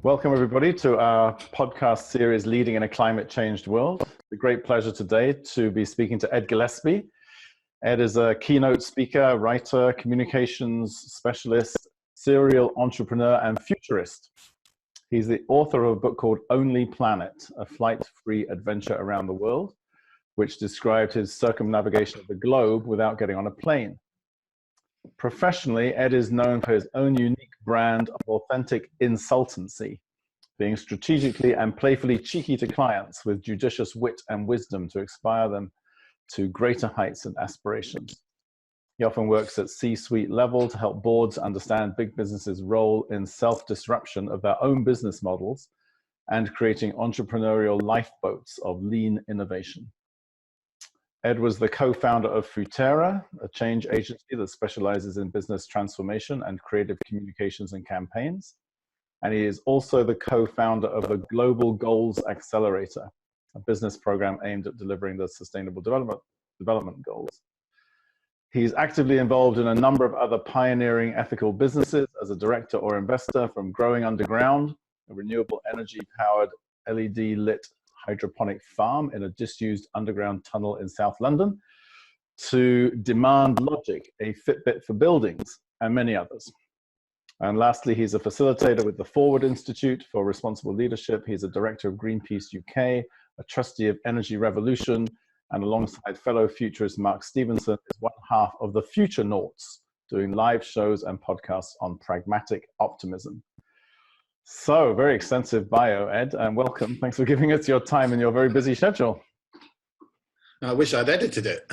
Welcome, everybody, to our podcast series, Leading in a Climate Changed World. It's a great pleasure today to be speaking to Ed Gillespie. Ed is a keynote speaker, writer, communications specialist, serial entrepreneur, and futurist. He's the author of a book called Only Planet, a flight-free adventure around the world, which described his circumnavigation of the globe without getting on a plane. Professionally, Ed is known for his own unique brand of authentic insultancy, being strategically and playfully cheeky to clients with judicious wit and wisdom to inspire them to greater heights and aspirations. He often works at C-suite level to help boards understand big businesses' role in self-disruption of their own business models and creating entrepreneurial lifeboats of lean innovation. Ed was the co-founder of Futurist, a change agency that specializes in business transformation and creative communications and campaigns. And he is also the co-founder of the Global Goals Accelerator, a business program aimed at delivering the Sustainable Development Goals. He's actively involved in a number of other pioneering ethical businesses as a director or investor, from Growing Underground, a renewable energy-powered LED-lit hydroponic farm in a disused underground tunnel in South London, to Demand Logic, a Fitbit for buildings, and many others. And lastly, he's a facilitator with the Forward Institute for Responsible Leadership. He's a director of Greenpeace UK, a trustee of Energy Revolution, and alongside fellow futurist Mark Stevenson, is one half of the Future Nauts, doing live shows and podcasts on pragmatic optimism. So, very extensive bio, Ed, and welcome. Thanks for giving us your time in your very busy schedule. I wish I'd edited it.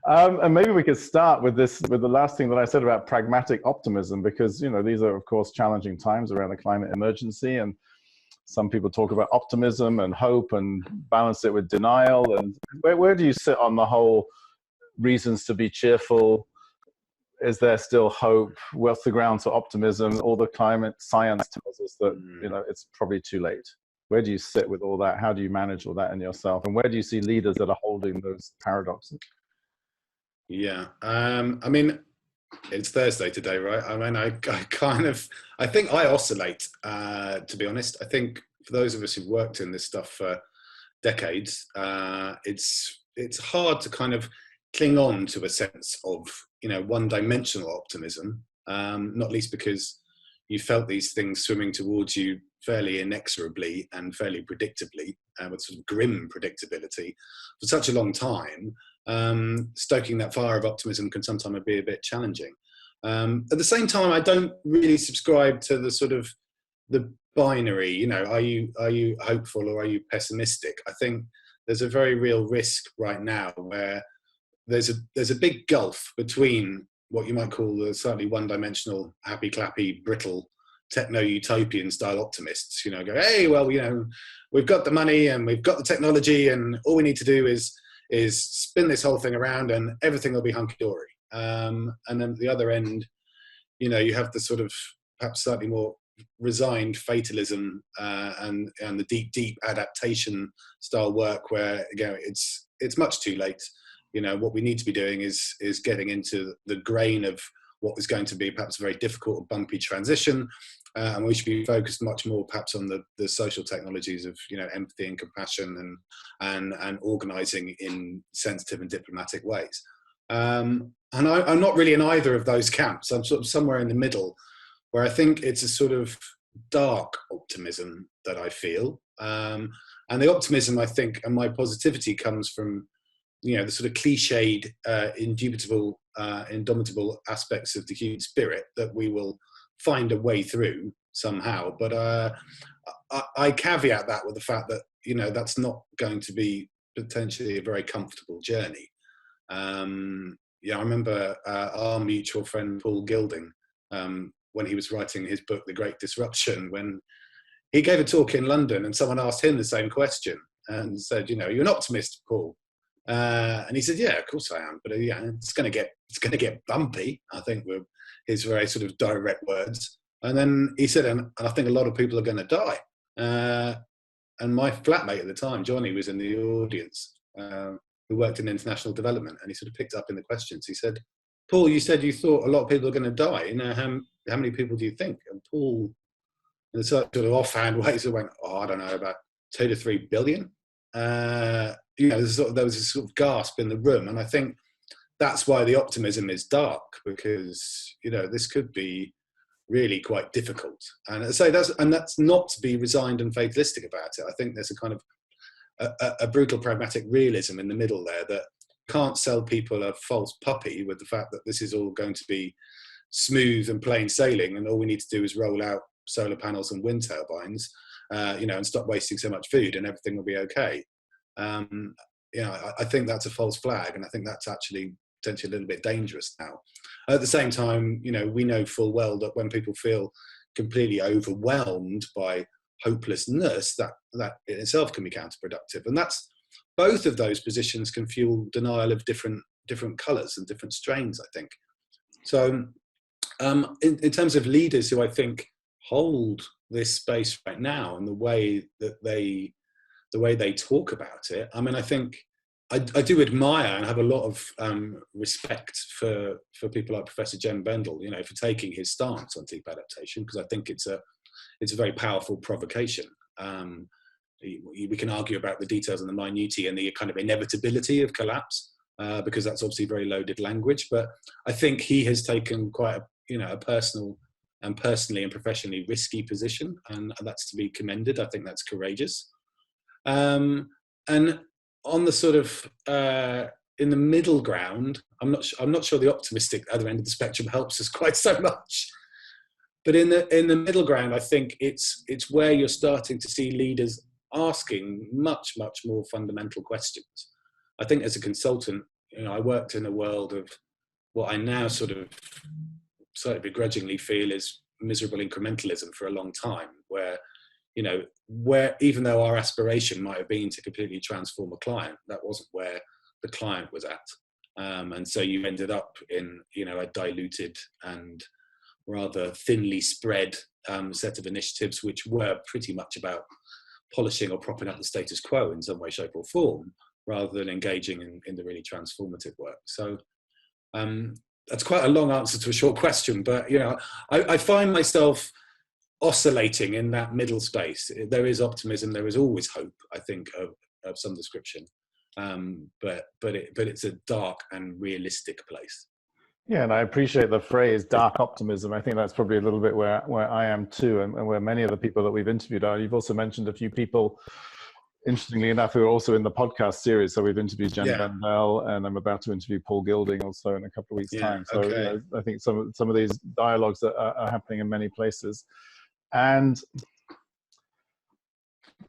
And maybe we could start with the last thing that I said about pragmatic optimism, because these are, of course, challenging times around the climate emergency, and some people talk about optimism and hope and balance it with denial. And where do you sit on the whole reasons to be cheerful? Is there still hope? What's the grounds for optimism? All the climate science tells us that it's probably too late. Where do you sit with all that? How do you manage all that in yourself? And where do you see leaders that are holding those paradoxes? Yeah, I mean, it's Thursday today, right? I mean, I think I oscillate, to be honest. I think for those of us who've worked in this stuff for decades, it's hard to kind of cling on to a sense of one-dimensional optimism, not least because you felt these things swimming towards you fairly inexorably and fairly predictably, with sort of grim predictability for such a long time. Stoking that fire of optimism can sometimes be a bit challenging. At the same time, I don't really subscribe to the sort of the binary, are you hopeful or are you pessimistic? I think there's a very real risk right now where there's a big gulf between what you might call the slightly one-dimensional, happy-clappy, brittle, techno-utopian style optimists, go, hey, well, we've got the money and we've got the technology and all we need to do is spin this whole thing around and everything will be hunky-dory. And then at the other end, you have the sort of perhaps slightly more resigned fatalism and the deep adaptation style work where, it's much too late. What we need to be doing is getting into the grain of what is going to be perhaps a very difficult or bumpy transition. And we should be focused much more perhaps on the social technologies of, empathy and compassion and organizing in sensitive and diplomatic ways. And I'm not really in either of those camps. I'm sort of somewhere in the middle where I think it's a sort of dark optimism that I feel. And the optimism, I think, and my positivity comes from, the sort of cliched, indubitable, indomitable aspects of the human spirit that we will find a way through somehow. But I caveat that with the fact that, that's not going to be potentially a very comfortable journey. I remember our mutual friend Paul Gilding, when he was writing his book, The Great Disruption, when he gave a talk in London and someone asked him the same question and said, you're an optimist, Paul. And he said, yeah, of course I am. But it's going to get bumpy, I think, were his very sort of direct words. And then he said, and I think a lot of people are going to die. And my flatmate at the time, Johnny, was in the audience, who worked in international development. And he sort of picked up in the questions. He said, Paul, you said you thought a lot of people are going to die. How many people do you think? And Paul in sort of offhand ways, I went, oh, I don't know, about 2 to 3 billion. There was a sort of gasp in the room, and I think that's why the optimism is dark, because this could be really quite difficult. And so that's not to be resigned and fatalistic about it. I think there's a kind of a brutal pragmatic realism in the middle there that can't sell people a false puppy with the fact that this is all going to be smooth and plain sailing, and all we need to do is roll out solar panels and wind turbines, and stop wasting so much food, and everything will be okay. I think that's a false flag, and I think that's actually potentially a little bit dangerous now. At the same time, we know full well that when people feel completely overwhelmed by hopelessness, that in itself can be counterproductive, and that's both of those positions can fuel denial of different colours and different strains, I think. So in terms of leaders who I think hold this space right now and the way they talk about it, I mean, I think I do admire and have a lot of respect for people like Professor Jem Bendell, for taking his stance on deep adaptation, because I think it's a very powerful provocation. We can argue about the details and the minutiae and the kind of inevitability of collapse, because that's obviously very loaded language. But I think he has taken quite a personally and professionally risky position, and that's to be commended. I think that's courageous. And on the sort of in the middle ground, I'm not sure the optimistic other end of the spectrum helps us quite so much. But in the middle ground, I think it's where you're starting to see leaders asking much more fundamental questions. I think as a consultant, I worked in a world of what I now sort of slightly begrudgingly feel is miserable incrementalism for a long time, where even though our aspiration might have been to completely transform a client, that wasn't where the client was at. And so you ended up in, a diluted and rather thinly spread set of initiatives, which were pretty much about polishing or propping up the status quo in some way, shape or form, rather than engaging in the really transformative work. So that's quite a long answer to a short question, but I find myself oscillating in that middle space. There is optimism, there is always hope, I think, of some description, but it's a dark and realistic place. Yeah, and I appreciate the phrase dark optimism. I think that's probably a little bit where I am too, and where many of the people that we've interviewed are. You've also mentioned a few people, interestingly enough, who are also in the podcast series. So we've interviewed Jen Bendell, and I'm about to interview Paul Gilding also in a couple of weeks' time. So okay. I think some of these dialogues are happening in many places. And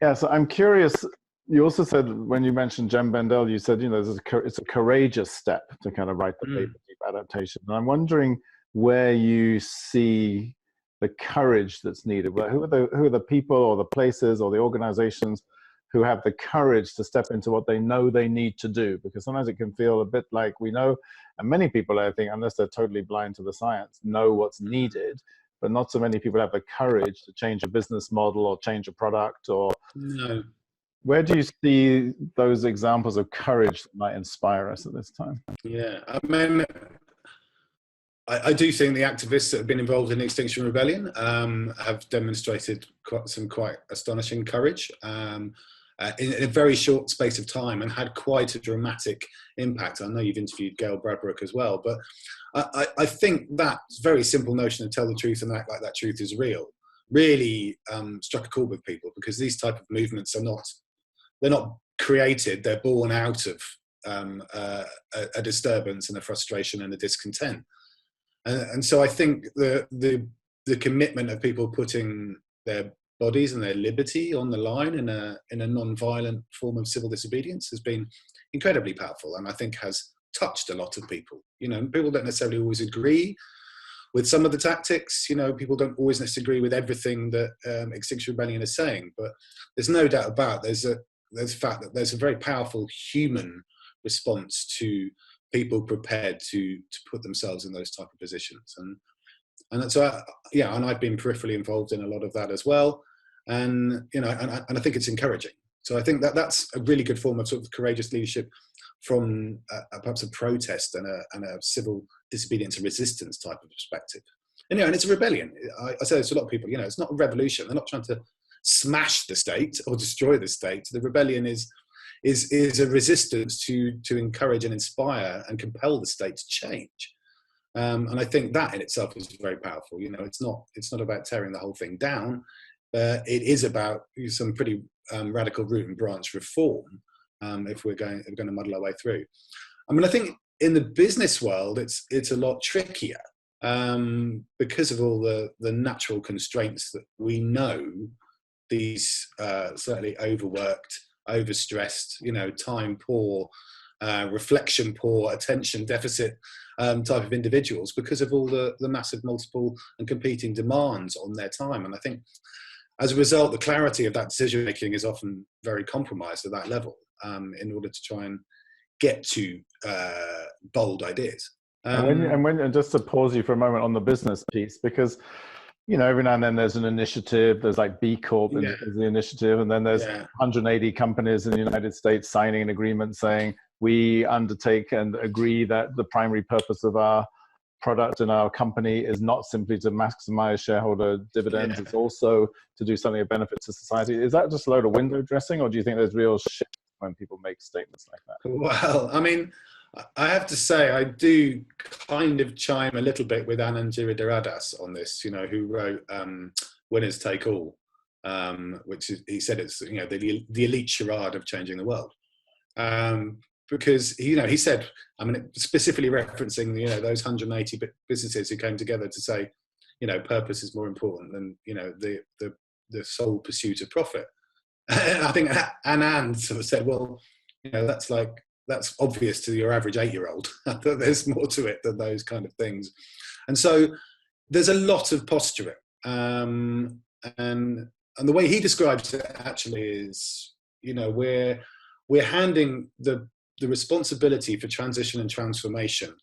yeah, so I'm curious. You also said, when you mentioned Jem Bendell, you said, it's a courageous step to kind of write the paper, deep adaptation. And I'm wondering where you see the courage that's needed. Who are the people or the places or the organizations who have the courage to step into what they know they need to do? Because sometimes it can feel a bit like we know, and many people, I think, unless they're totally blind to the science, know what's needed, but not so many people have the courage to change a business model or change a product. Or no. Where do you see those examples of courage that might inspire us at this time? Yeah, I mean, I do think the activists that have been involved in the Extinction Rebellion have demonstrated some quite astonishing courage in a very short space of time, and had quite a dramatic impact. I know you've interviewed Gail Bradbrook as well, but I think that very simple notion of tell the truth and act like that truth is real really struck a chord with people, because these type of movements they're not created, they're born out of a disturbance and a frustration and a discontent. And so I think the commitment of people putting their bodies and their liberty on the line in a non-violent form of civil disobedience has been incredibly powerful, and I think has touched a lot of people. People don't necessarily always agree with some of the tactics. People don't always necessarily agree with everything that Extinction Rebellion is saying, but there's no doubt about there's a fact that there's a very powerful human response to people prepared to put themselves in those type of positions, and so and I've been peripherally involved in a lot of that as well, and and I think it's encouraging. So I think that's a really good form of sort of courageous leadership from perhaps a protest and a civil disobedience and resistance type of perspective. and it's a rebellion. I say this to a lot of people, it's not a revolution. They're not trying to smash the state or destroy the state. The rebellion is a resistance to encourage and inspire and compel the state to change. And I think that in itself is very powerful. It's not about tearing the whole thing down. It is about some pretty radical root and branch reform. If we're going to muddle our way through. I mean, I think in the business world, it's a lot trickier because of all the natural constraints that we know. These certainly overworked, overstressed, time poor, reflection poor, attention deficit type of individuals, because of all the massive multiple and competing demands on their time. And I think as a result, the clarity of that decision making is often very compromised at that level in order to try and get to bold ideas. And just to pause you for a moment on the business piece, because every now and then there's an initiative. There's like B Corp is the initiative, and then there's 180 companies in the United States signing an agreement saying we undertake and agree that the primary purpose of our product in our company is not simply to maximize shareholder dividends, it's also to do something of benefit to society. Is that just a load of window dressing, or do you think there's real shit when people make statements like that? Well, I mean, I have to say, I do kind of chime a little bit with Anand Giridharadas on this, who wrote Winners Take All, which is, he said it's, the elite charade of changing the world. Because, he said, I mean, specifically referencing, those 180 businesses who came together to say, purpose is more important than, the sole pursuit of profit. And I think Anand sort of said, well, that's obvious to your average 8-year-old. That there's more to it than those kind of things. And so there's a lot of posturing. And the way he describes it actually is, we're handing the responsibility for transition and transformation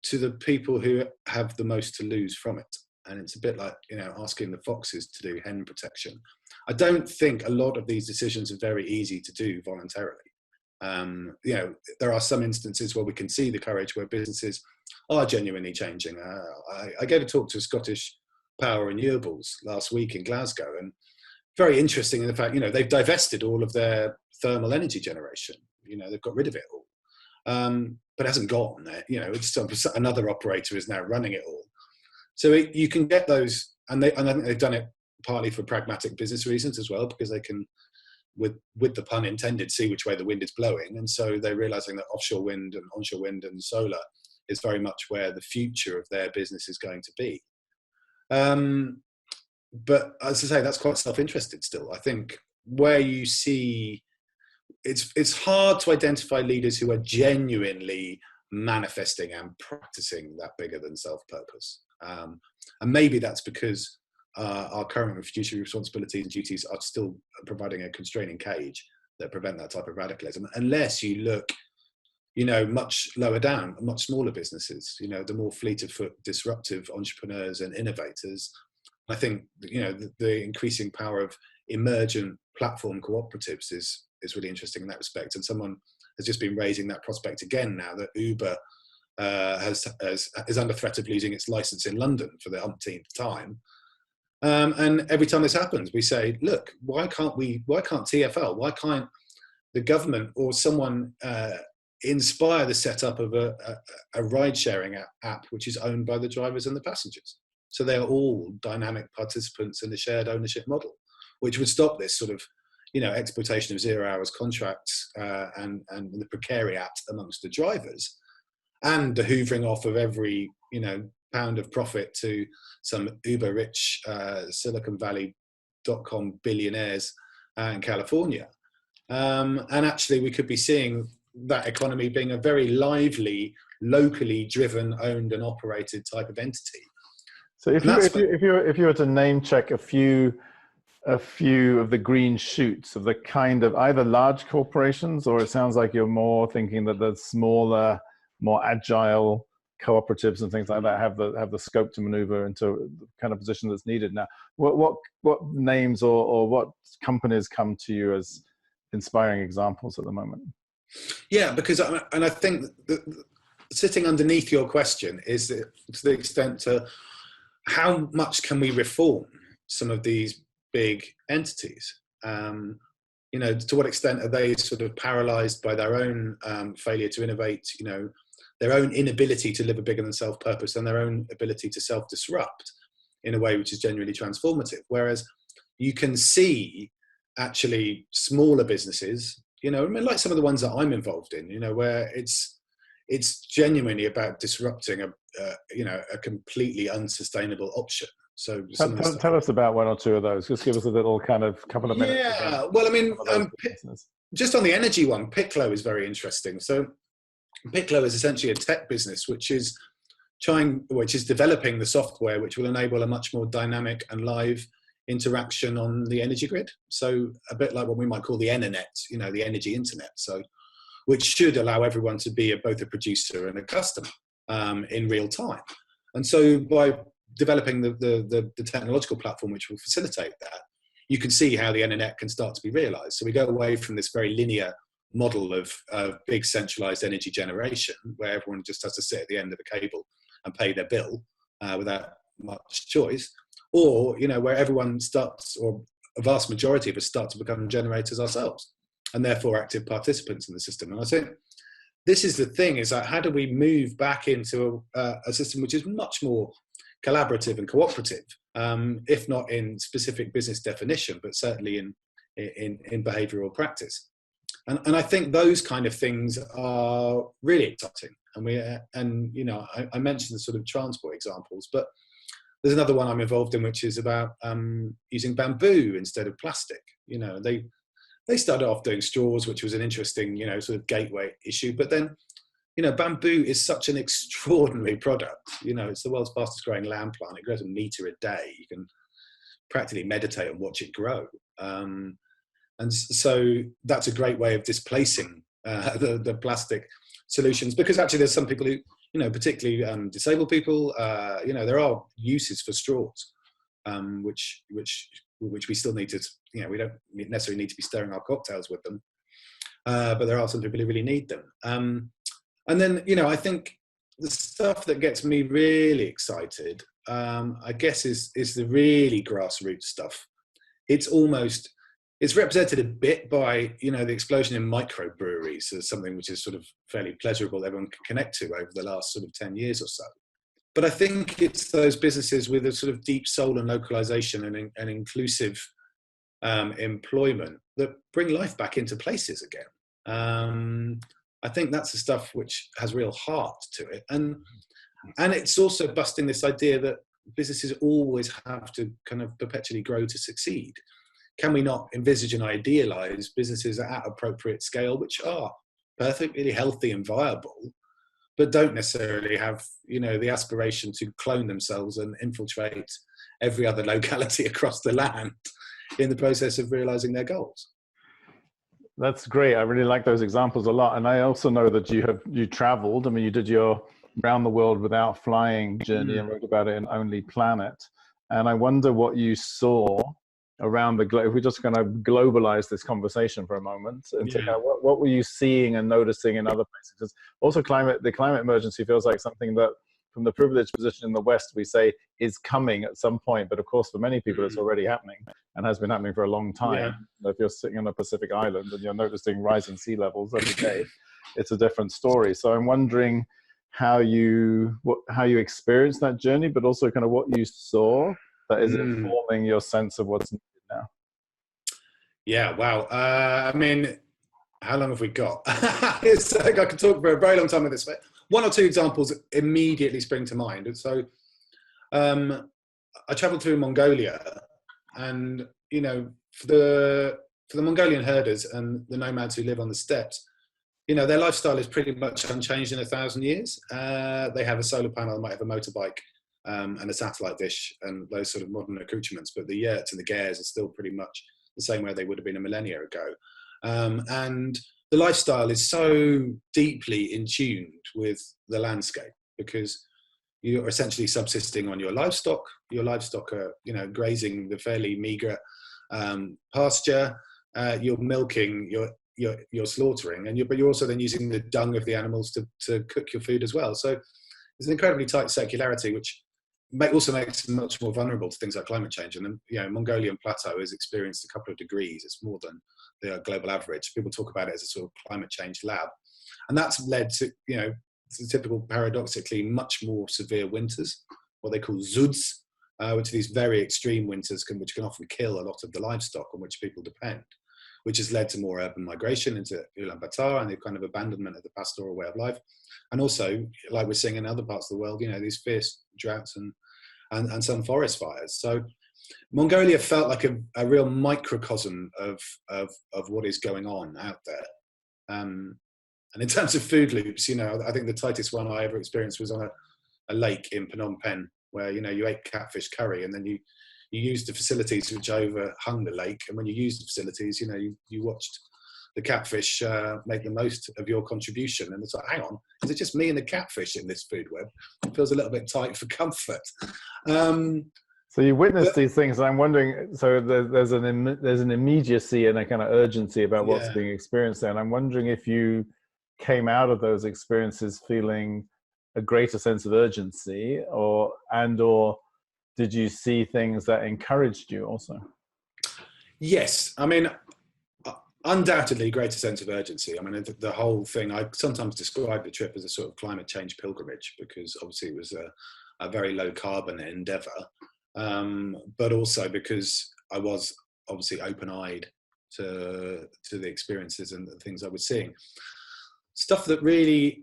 to the people who have the most to lose from it. And it's a bit like, asking the foxes to do hen protection. I don't think a lot of these decisions are very easy to do voluntarily. There are some instances where we can see the courage where businesses are genuinely changing. I gave a talk to Scottish Power Renewables last week in Glasgow, and very interesting in the fact, they've divested all of their thermal energy generation. They've got rid of it all, but it hasn't gone there. It's another operator is now running it all. So you can get those, and I think they've done it partly for pragmatic business reasons as well, because they can, with the pun intended, see which way the wind is blowing. And so they're realizing that offshore wind and onshore wind and solar is very much where the future of their business is going to be. But as I say, that's quite self-interested still. I think where you see, it's hard to identify leaders who are genuinely manifesting and practicing that bigger than self purpose. And maybe that's because our current and future responsibilities and duties are still providing a constraining cage that prevent that type of radicalism, unless you look, much lower down, much smaller businesses, the more fleet of foot disruptive entrepreneurs and innovators. I think, the increasing power of emergent platform cooperatives is really interesting in that respect. And someone has just been raising that prospect again now that Uber is under threat of losing its license in London for the umpteenth time. And every time this happens, we say, look, why can't TfL, why can't the government or someone inspire the setup of a ride-sharing app which is owned by the drivers and the passengers? So they're all dynamic participants in the shared ownership model, which would stop this sort of, exploitation of 0 hours contracts and the precariat amongst the drivers, and the hoovering off of every, pound of profit to some uber-rich Silicon Valley.com billionaires in California. And actually, we could be seeing that economy being a very lively, locally driven, owned and operated type of entity. So if you were to name check a few of the green shoots of the kind of either large corporations, or it sounds like you're more thinking that the smaller, more agile cooperatives and things like that have the scope to maneuver into the kind of position that's needed now. What names or what companies come to you as inspiring examples at the moment? Yeah, because I think that sitting underneath your question is to the extent to how much can we reform some of these big entities? You know, to what extent are they sort of paralyzed by their own failure to innovate, you know, their own inability to live a bigger than self purpose, and their own ability to self disrupt in a way which is genuinely transformative? Whereas you can see actually smaller businesses, you know, I mean, like some of the ones that I'm involved in, you know, where it's genuinely about disrupting you know, a completely unsustainable option. So Tell us about one or two of those. Just give us a little kind of couple of minutes. Yeah, well, I mean, just on the energy one, Piccolo is very interesting. So Piccolo is essentially a tech business which is developing the software which will enable a much more dynamic and live interaction on the energy grid. So a bit like what we might call the Enernet, you know, the energy internet. So which should allow everyone to be both a producer and a customer in real time. And so by developing the technological platform which will facilitate that, you can see how the Enernet can start to be realized. So we go away from this very linear model of big centralized energy generation, where everyone just has to sit at the end of a cable and pay their bill without much choice, or, you know, where everyone starts, or a vast majority of us start to become generators ourselves, and therefore active participants in the system. And I think this is the thing, is that how do we move back into a system which is much more collaborative and cooperative, if not in specific business definition, but certainly in behavioral practice. And I think those kind of things are really exciting. And you know, I mentioned the sort of transport examples, but there's another one I'm involved in, which is about using bamboo instead of plastic. You know, they started off doing straws, which was an interesting, you know, sort of gateway issue. But then, you know, bamboo is such an extraordinary product. You know, it's the world's fastest growing land plant. It grows a meter a day. You can practically meditate and watch it grow. And so that's a great way of displacing the plastic solutions, because actually there's some people who, you know, particularly disabled people, you know, there are uses for straws, which we still need to, you know, we don't necessarily need to be stirring our cocktails with them, but there are some people who really need them. And then, you know, I think the stuff that gets me really excited, I guess, is the really grassroots stuff. It's represented a bit by, you know, the explosion in microbreweries as something which is sort of fairly pleasurable that everyone can connect to over the last sort of 10 years or so. But I think it's those businesses with a sort of deep soul and localization and inclusive employment that bring life back into places again. I think that's the stuff which has real heart to it. And it's also busting this idea that businesses always have to kind of perpetually grow to succeed. Can we not envisage and idealize businesses at appropriate scale, which are perfectly healthy and viable, but don't necessarily have, you know, the aspiration to clone themselves and infiltrate every other locality across the land in the process of realizing their goals? That's great. I really like those examples a lot. And I also know that you traveled. I mean, you did your round the world without flying journey and wrote about it in Only Planet. And I wonder what you saw around the globe. If we're just going to globalize this conversation for a moment and take out what were you seeing and noticing in other places? Because also the climate emergency feels like something that, from the privileged position in the West, we say is coming at some point. But of course, for many people, it's already happening and has been happening for a long time. Yeah. If you're sitting on a Pacific island and you're noticing rising sea levels every day, it's a different story. So I'm wondering how you experienced that journey, but also kind of what you saw that is informing your sense of what's needed now. Yeah, wow. I mean, how long have we got? It's like I could talk for a very long time with this. But one or two examples immediately spring to mind. So I traveled through Mongolia, and, you know, for the Mongolian herders and the nomads who live on the steppes, you know, their lifestyle is pretty much unchanged in 1,000 years. They have a solar panel, might have a motorbike, and a satellite dish and those sort of modern accoutrements, but the yurts and the gers are still pretty much the same way they would have been a millennia ago. And the lifestyle is so deeply in tune with the landscape, because you're essentially subsisting on your livestock. Your livestock are, you know, grazing the fairly meager pasture. You're milking, you're slaughtering, but you're also then using the dung of the animals to cook your food as well. So there's an incredibly tight circularity, which also makes them much more vulnerable to things like climate change. And Mongolian plateau has experienced a couple of degrees. It's more than the global average. People talk about it as a sort of climate change lab, and that's led to typical, paradoxically, much more severe winters, what they call zuds, which are these very extreme winters which can often kill a lot of the livestock on which people depend, which has led to more urban migration into Ulaanbaatar and the kind of abandonment of the pastoral way of life. And also, like we're seeing in other parts of the world, these fierce droughts and some forest fires. So Mongolia felt like a real microcosm of what is going on out there. And in terms of food loops, I think the tightest one I ever experienced was on a lake in Phnom Penh, where you ate catfish curry, and then you used the facilities which overhung the lake, and when you used the facilities, you watched the catfish make the most of your contribution, and it's like, hang on, is it just me and the catfish in this food web? It feels a little bit tight for comfort. So you witnessed these things, and I'm wondering. So there's an immediacy and a kind of urgency about what's being experienced there, and I'm wondering if you came out of those experiences feeling a greater sense of urgency, or did you see things that encouraged you also? Yes, I mean, undoubtedly greater sense of urgency. I mean, the whole thing, I sometimes describe the trip as a sort of climate change pilgrimage, because obviously it was a very low carbon endeavor, but also because I was obviously open-eyed to the experiences and the things I was seeing. Stuff that really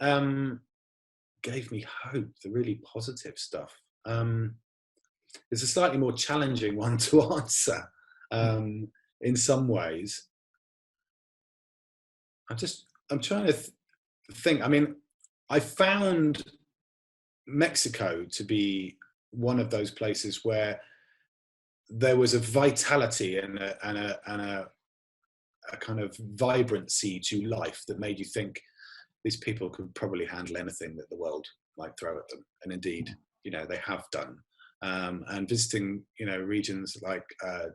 gave me hope, the really positive stuff. It's a slightly more challenging one to answer in some ways. I'm trying to think. I mean, I found Mexico to be one of those places where there was a vitality and a kind of vibrancy to life that made you think these people could probably handle anything that the world might throw at them. And indeed, they have done. And visiting, regions like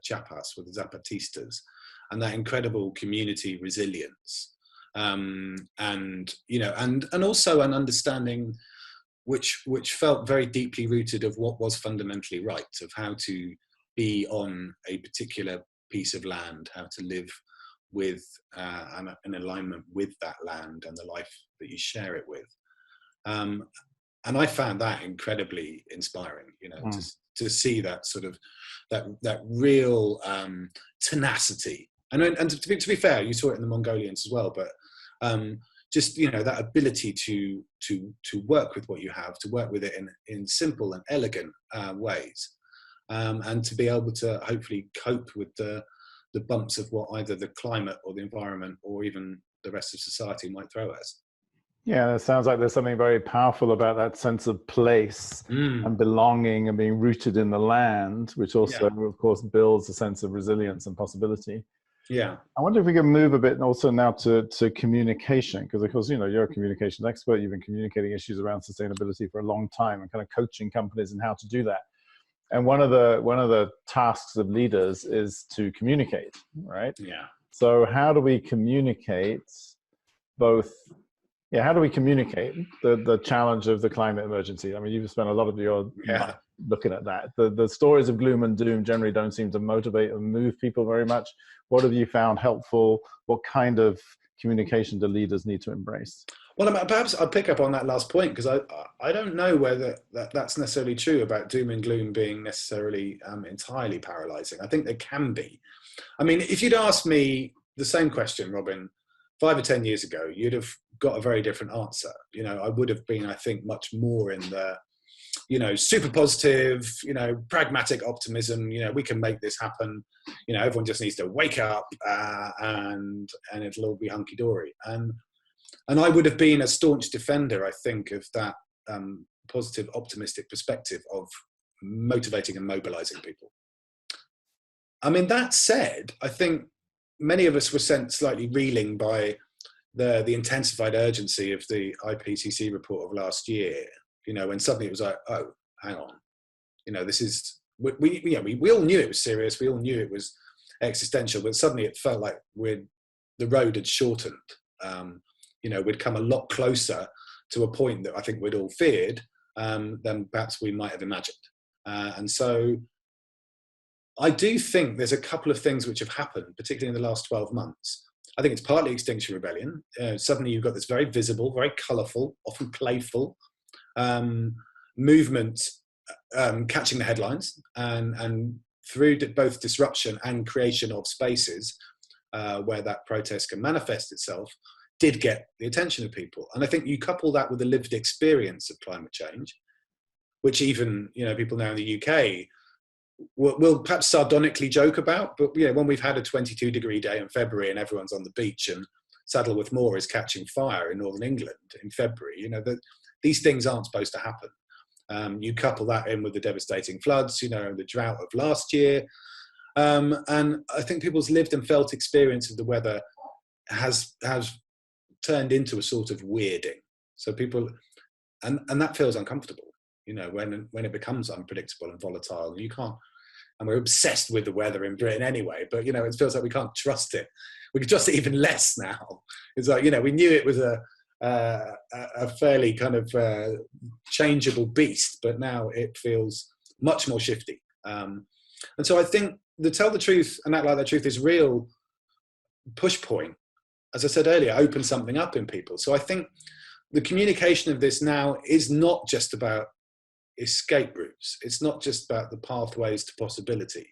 Chiapas with the Zapatistas, and that incredible community resilience, and also an understanding which felt very deeply rooted of what was fundamentally right, of how to be on a particular piece of land, how to live with an alignment with that land and the life that you share it with. And I found that incredibly inspiring, to see that sort of that real tenacity. And to be fair, you saw it in the Mongolians as well, but just that ability to work with what you have, to work with it in simple and elegant ways, and to be able to hopefully cope with the bumps of what either the climate or the environment or even the rest of society might throw at us. Yeah, it sounds like there's something very powerful about that sense of place and belonging and being rooted in the land, which also, of course, builds a sense of resilience and possibility. Yeah. I wonder if we can move a bit also now to communication, because of course, you're a communications expert. You've been communicating issues around sustainability for a long time and kind of coaching companies in how to do that. And one of the tasks of leaders is to communicate, right? Yeah. So how do we communicate how do we communicate the challenge of the climate emergency? I mean, you've spent a lot of your life looking at that. The stories of gloom and doom generally don't seem to motivate and move people very much. What have you found helpful? What kind of communication do leaders need to embrace? Well, perhaps I'll pick up on that last point, because I don't know whether that's necessarily true about doom and gloom being necessarily entirely paralyzing. I think they can be. I mean, if you'd asked me the same question, Robin, 5 or 10 years ago, you'd have got a very different answer. I would have been, I think, much more in the, super positive, pragmatic optimism. We can make this happen. Everyone just needs to wake up and it'll all be hunky dory. And I would have been a staunch defender, I think, of that positive, optimistic perspective of motivating and mobilizing people. I mean, that said, I think many of us were sent slightly reeling by the intensified urgency of the IPCC report of last year, when suddenly it was like, oh, hang on, this is, we all knew it was serious, we all knew it was existential, but suddenly it felt like the road had shortened. We'd come a lot closer to a point that I think we'd all feared than perhaps we might have imagined. And so I do think there's a couple of things which have happened, particularly in the last 12 months. I think it's partly Extinction Rebellion. Suddenly you've got this very visible, very colourful, often playful movement catching the headlines, and through both disruption and creation of spaces where that protest can manifest itself, did get the attention of people. And I think you couple that with the lived experience of climate change, which even people now in the UK will perhaps sardonically joke about, but when we've had a 22-degree day in February and everyone's on the beach and Saddleworth Moor is catching fire in northern England in February, these things aren't supposed to happen. You couple that in with the devastating floods, the drought of last year, and I think people's lived and felt experience of the weather has turned into a sort of weirding. So people, and that feels uncomfortable. When it becomes unpredictable and volatile, and you can't, and we're obsessed with the weather in Britain anyway, but it feels like we can't trust it. We can trust it even less now. It's like, we knew it was a fairly kind of changeable beast, but now it feels much more shifty. And so I think the tell the truth and act like the truth is real push point, as I said earlier, open something up in people. So I think the communication of this now is not just about escape routes. It's not just about the pathways to possibility.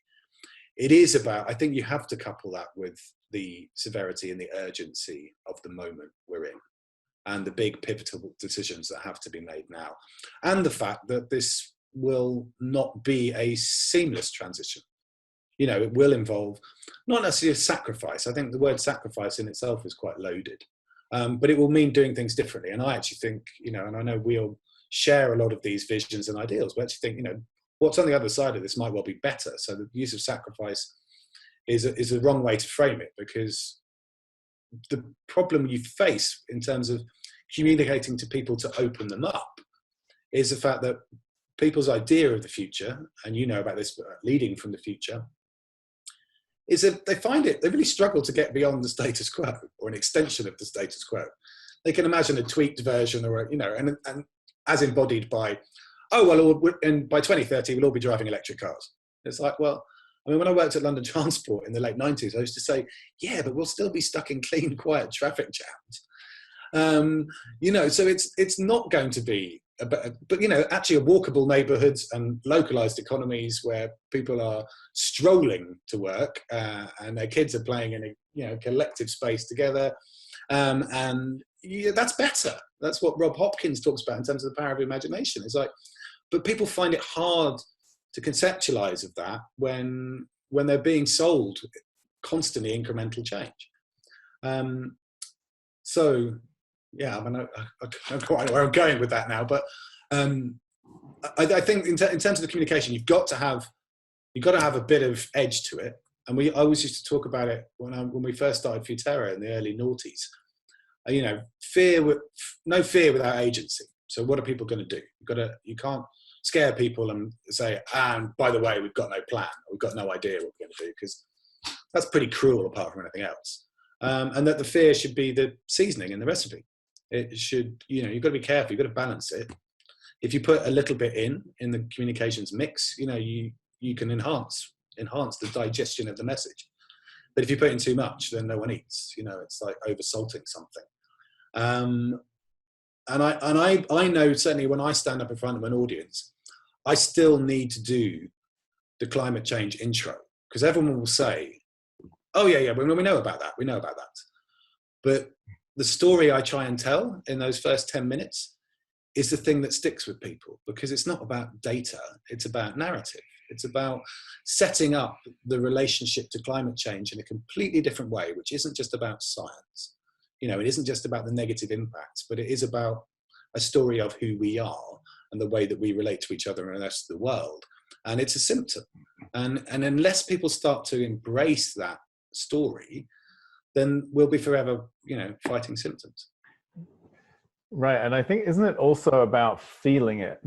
It is about, I think you have to couple that with the severity and the urgency of the moment we're in, and the big pivotal decisions that have to be made now, and the fact that this will not be a seamless transition. It will involve not necessarily a sacrifice. I think the word sacrifice in itself is quite loaded, but it will mean doing things differently. And I actually think, and I know we all share a lot of these visions and ideals, but actually think, what's on the other side of this might well be better. So the use of sacrifice is a wrong way to frame it, because the problem you face in terms of communicating to people to open them up is the fact that people's idea of the future, and about this leading from the future, is that they really struggle to get beyond the status quo or an extension of the status quo. They can imagine a tweaked version, or and as embodied by, and by 2030 we'll all be driving electric cars. It's like, well, when I worked at London Transport in the late 90s, I used to say, yeah, but we'll still be stuck in clean, quiet traffic jams. So it's not going to be, but actually walkable neighbourhoods and localised economies where people are strolling to work and their kids are playing in a collective space together, and that's better. That's what Rob Hopkins talks about in terms of the power of imagination. It's like, but people find it hard to conceptualize of that when they're being sold constantly incremental change. So yeah, I don't know where I'm going with that now, but I think in terms of the communication, you've got to have a bit of edge to it. And I always used to talk about it when we first started Futurist in the early noughties. No fear without agency. So what are people going to do? You can't scare people and say, and by the way, we've got no plan, we've got no idea what we're going to do, because that's pretty cruel apart from anything else. And that the fear should be the seasoning in the recipe. It should, you've got to be careful, you've got to balance it. If you put a little bit in the communications mix, you can enhance the digestion of the message. But if you put in too much, then no one eats. It's like over-salting something. And I know certainly when I stand up in front of an audience, I still need to do the climate change intro, because everyone will say, oh yeah, we know about that. But the story I try and tell in those first 10 minutes is the thing that sticks with people, because it's not about data, it's about narrative. It's about setting up the relationship to climate change in a completely different way, which isn't just about science. It isn't just about the negative impacts, but it is about a story of who we are and the way that we relate to each other and the rest of the world. And it's a symptom. And unless people start to embrace that story, then we'll be forever, fighting symptoms. Right. And I think, isn't it also about feeling it?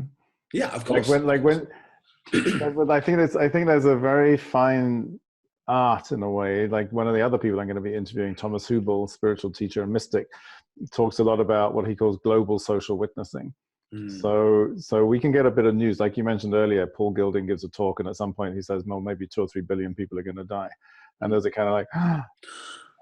Yeah, of course. I think there's a very fine art in a way. Like one of the other people I'm going to be interviewing, Thomas Hubel, spiritual teacher and mystic, talks a lot about what he calls global social witnessing. Mm. So we can get a bit of news, like you mentioned earlier. Paul Gilding gives a talk, and at some point he says, "No, maybe 2 or 3 billion people are going to die," and there's a kind of like,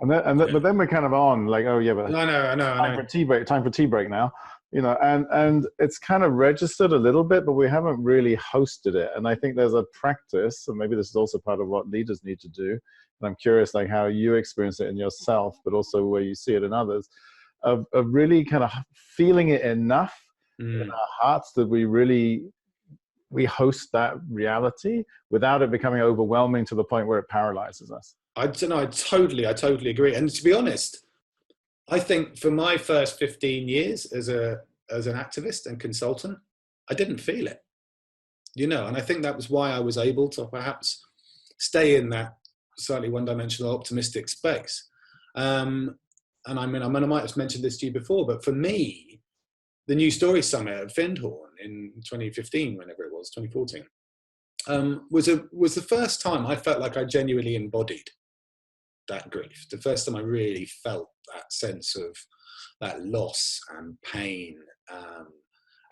but then we're kind of on like, oh yeah, but I know. time for tea break. Time for tea break now, and it's kind of registered a little bit, but we haven't really hosted it. And I think there's a practice, and maybe this is also part of what leaders need to do. And I'm curious, like how you experience it in yourself, but also where you see it in others, of really kind of feeling it enough in our hearts that we host that reality without it becoming overwhelming to the point where it paralyzes us. I don't know. I totally agree. And to be honest, I think for my first 15 years as an activist and consultant, I didn't feel it, and I think that was why I was able to perhaps stay in that slightly one-dimensional optimistic space. And I might have mentioned this to you before, but for me, the New Story Summit at Findhorn in 2015, whenever it was, 2014, was the first time I felt like I genuinely embodied that grief. The first time I really felt that sense of that loss and pain,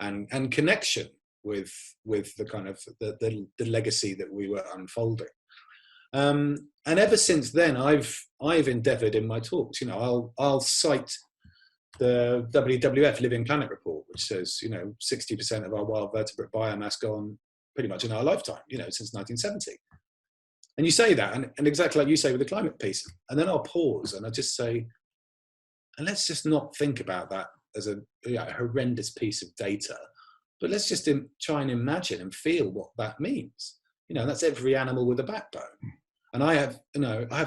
and connection with the kind of the legacy that we were unfolding. And ever since then, I've endeavoured in my talks. I'll cite the WWF Living Planet report, which says 60% of our wild vertebrate biomass gone pretty much in our lifetime. Since 1970. And you say that, and exactly like you say with the climate piece, and then I'll pause and I just say, and let's just not think about that as a horrendous piece of data, but let's just try and imagine and feel what that means. That's every animal with a backbone. And I have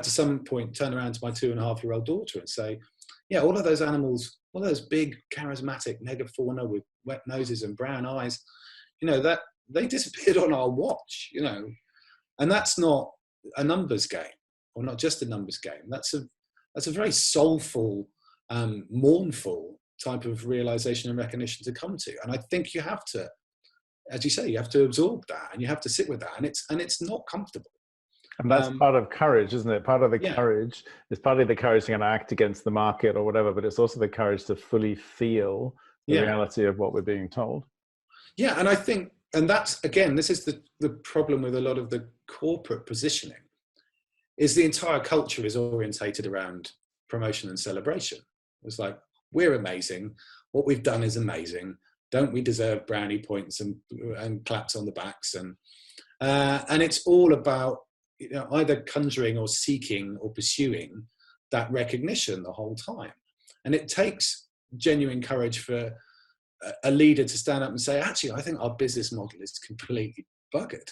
to some point turn around to my 2.5-year-old daughter and say, yeah, all of those animals, all those big charismatic megafauna with wet noses and brown eyes, that they disappeared on our watch, and that's not a numbers game, or not just a numbers game. That's a very soulful, mournful type of realization and recognition to come to. And I think you have to, as you say, you have to absorb that, and you have to sit with that, and it's not comfortable. And that's part of courage, isn't it? Part of the courage is partly the courage to act against the market or whatever, but it's also the courage to fully feel the reality of what we're being told. Yeah, and I think, and that's, again, this is the problem with a lot of the corporate positioning, is the entire culture is orientated around promotion and celebration. It's like, we're amazing. What we've done is amazing. Don't we deserve brownie points and claps on the backs? And it's all about either conjuring or seeking or pursuing that recognition the whole time. And it takes genuine courage for a leader to stand up and say, actually, I think our business model is completely buggered.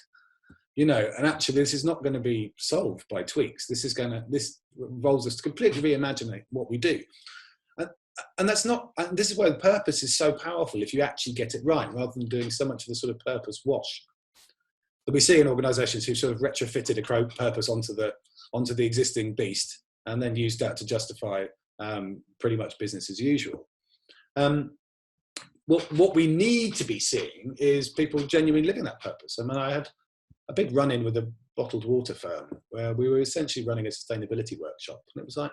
And actually this is not going to be solved by tweaks. This involves us to completely reimagine what we do. And this is where the purpose is so powerful if you actually get it right, rather than doing so much of the sort of purpose wash that we see in organizations who sort of retrofitted a purpose onto the existing beast and then used that to justify pretty much business as usual. What we need to be seeing is people genuinely living that purpose. I had a big run-in with a bottled water firm where we were essentially running a sustainability workshop, and it was like,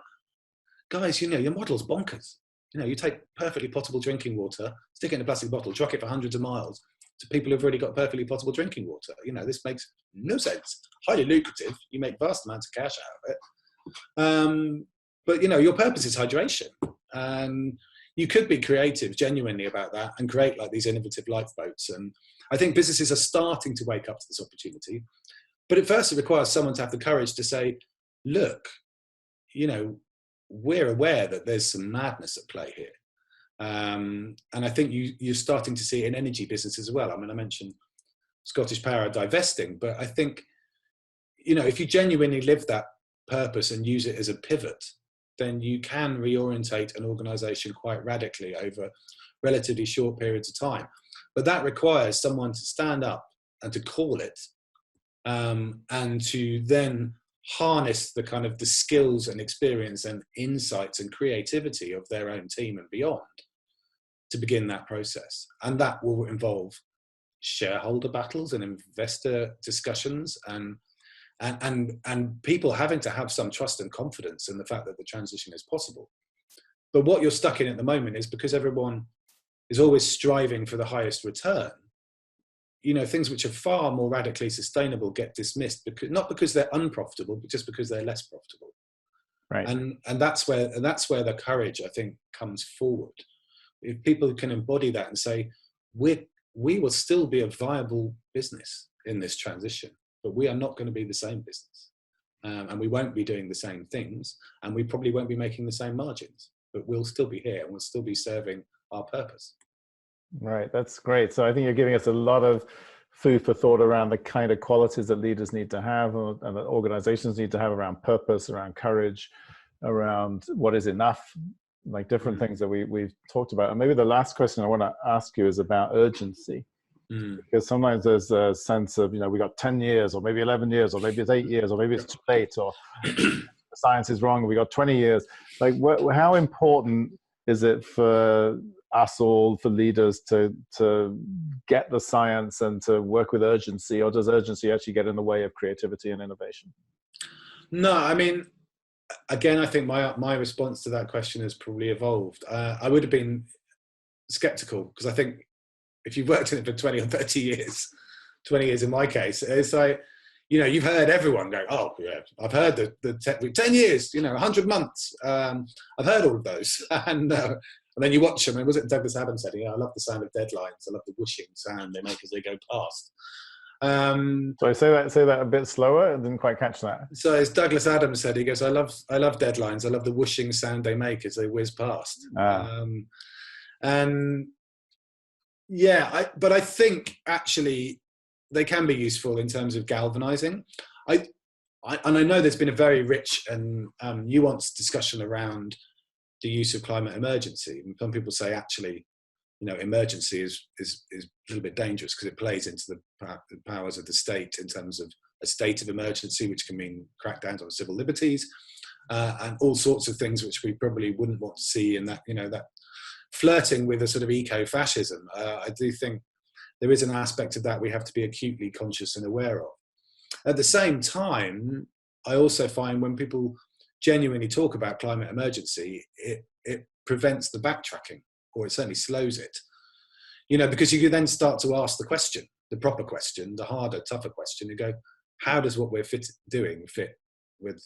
guys, your model's bonkers. You take perfectly potable drinking water, stick it in a plastic bottle, truck it for hundreds of miles to people who've already got perfectly potable drinking water. This makes no sense. Highly lucrative. You make vast amounts of cash out of it. But your purpose is hydration, and you could be creative genuinely about that and create like these innovative lifeboats. And I think businesses are starting to wake up to this opportunity. But at first it requires someone to have the courage to say, look, we're aware that there's some madness at play here. And I think you're starting to see it in energy business as well. I mentioned Scottish Power divesting, but I think, if you genuinely live that purpose and use it as a pivot, then you can reorientate an organization quite radically over relatively short periods of time. But that requires someone to stand up and to call it, and to then harness the kind of the skills and experience and insights and creativity of their own team and beyond to begin that process. And that will involve shareholder battles and investor discussions and people having to have some trust and confidence in the fact that the transition is possible. But what you're stuck in at the moment is because everyone is always striving for the highest return, things which are far more radically sustainable get dismissed, not because they're unprofitable, but just because they're less profitable. Right. And that's where the courage, I think, comes forward. If people can embody that and say, we will still be a viable business in this transition, but we are not going to be the same business. And we won't be doing the same things, and we probably won't be making the same margins, but we'll still be here and we'll still be serving our purpose. Right, that's great. So I think you're giving us a lot of food for thought around the kind of qualities that leaders need to have and that organizations need to have around purpose, around courage, around what is enough, like different things that we've talked about. And maybe the last question I want to ask you is about urgency. Because sometimes there's a sense of, we got 10 years or maybe 11 years or maybe it's 8 years or maybe it's too late or the science is wrong, we got 20 years. Like how important is it for us all, for leaders to get the science and to work with urgency, or does urgency actually get in the way of creativity and innovation? No, I mean, again, I think my response to that question has probably evolved. I would have been skeptical because I think if you've worked in it for 20 or 30 years, 20 years in my case, it's like, you've heard everyone go, oh yeah, I've heard the 10 years, 100 months. I've heard all of those. And then you watch them, and was it Douglas Adams said, I love the sound of deadlines. I love the whooshing sound they make as they go past. So say that a bit slower. I didn't quite catch that. So as Douglas Adams said, he goes, I love deadlines. I love the whooshing sound they make as they whiz past. And yeah, but I think actually they can be useful in terms of galvanizing. And I know there's been a very rich and nuanced discussion around the use of climate emergency. And some people say actually, emergency is a little bit dangerous because it plays into the powers of the state in terms of a state of emergency, which can mean crackdowns on civil liberties and all sorts of things which we probably wouldn't want to see in that, that flirting with a sort of eco-fascism. I do think there is an aspect of that we have to be acutely conscious and aware of. At the same time, I also find when people genuinely talk about climate emergency, it prevents the backtracking, or it certainly slows it. Because you can then start to ask the question, the proper question, the harder, tougher question, and go, how does what we're doing fit with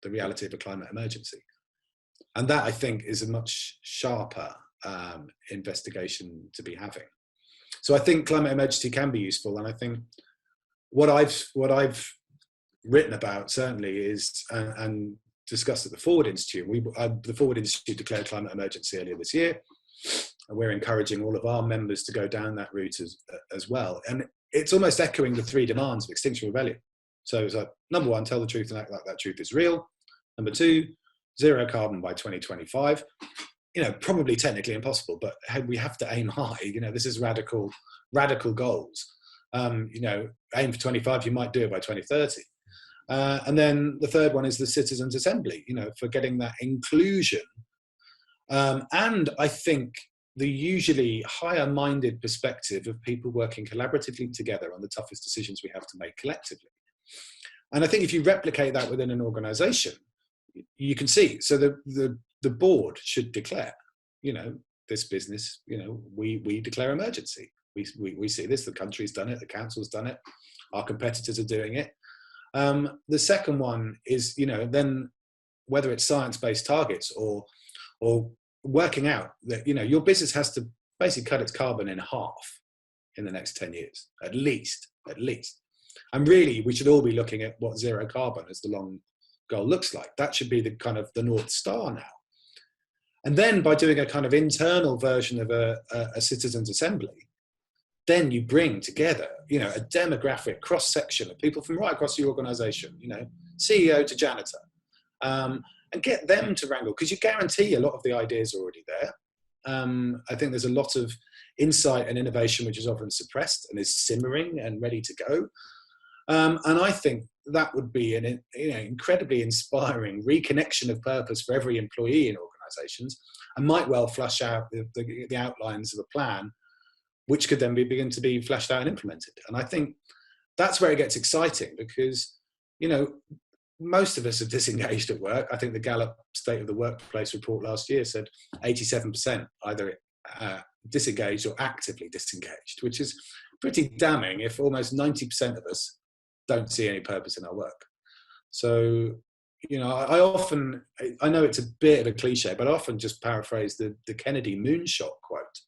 the reality of a climate emergency? And that, I think, is a much sharper investigation to be having. So I think climate emergency can be useful, and I think what I've written about certainly is and discussed at the Forward Institute. The Forward Institute declared climate emergency earlier this year, and we're encouraging all of our members to go down that route as well. And it's almost echoing the 3 demands of Extinction Rebellion. So it's like, number 1, tell the truth and act like that truth is real. Number 2, zero carbon by 2025. Probably technically impossible, but we have to aim high. This is radical goals. Aim for 25, you might do it by 2030. And then the third one is the Citizens' Assembly, for getting that inclusion. And I think the usually higher-minded perspective of people working collaboratively together on the toughest decisions we have to make collectively. And I think if you replicate that within an organization, you can see, so the board should declare, this business, we declare emergency. We see this, the country's done it, the council's done it, our competitors are doing it. The second one is, then whether it's science-based targets or working out that, your business has to basically cut its carbon in half in the next 10 years, at least. And really, we should all be looking at what zero carbon as the long goal looks like. That should be the kind of the North Star now. And then by doing a kind of internal version of a citizens' assembly, then you bring together, a demographic cross-section of people from right across your organization, CEO to janitor, and get them to wrangle, because you guarantee a lot of the ideas are already there. I think there's a lot of insight and innovation which is often suppressed and is simmering and ready to go. And I think that would be an incredibly inspiring reconnection of purpose for every employee in organizations, and might well flush out the outlines of a plan, which could then begin to be fleshed out and implemented. And I think that's where it gets exciting, because, most of us are disengaged at work. I think the Gallup State of the Workplace report last year said 87% either disengaged or actively disengaged, which is pretty damning if almost 90% of us don't see any purpose in our work. So, you know, I know it's a bit of a cliche, but I often just paraphrase the Kennedy moonshot quote.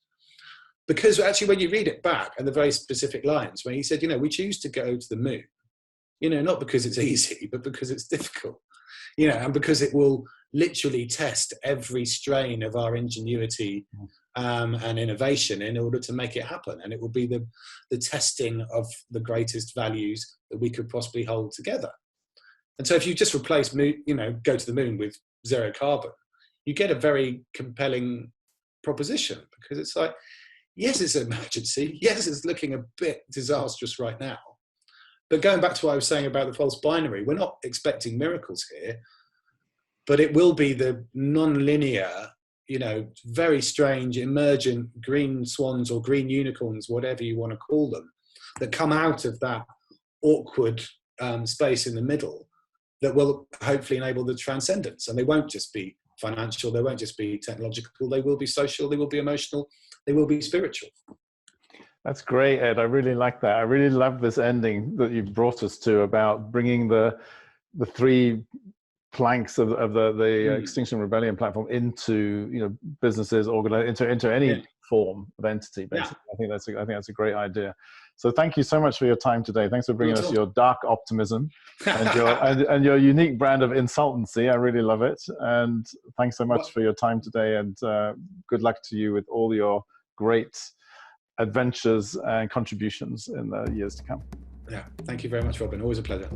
Because actually, when you read it back and the very specific lines, when he said, you know, we choose to go to the moon, you know, not because it's easy, but because it's difficult, you know, and because it will literally test every strain of our ingenuity and innovation in order to make it happen. And it will be the testing of the greatest values that we could possibly hold together. And so if you just replace, you know, go to the moon with zero carbon, you get a very compelling proposition, because it's like, yes, it's an emergency. Yes, it's looking a bit disastrous right now. But going back to what I was saying about the false binary, we're not expecting miracles here, but it will be the non-linear, you know, very strange, emergent green swans or green unicorns, whatever you want to call them, that come out of that awkward space in the middle that will hopefully enable the transcendence. And they won't just be financial, they won't just be technological, they will be social, they will be emotional, they will be spiritual. That's great, Ed. I really like that. I really love this ending that you've brought us to about bringing the three planks of the Extinction Rebellion platform into, you know, businesses, into any form of entity. Basically, I think that's a great idea. So thank you so much for your time today. Thanks for bringing us your dark optimism and your unique brand of insultancy. I really love it. And thanks so much for your time today. And good luck to you with all your great adventures and contributions in the years to come. Yeah, thank you very much, Robin. Always a pleasure.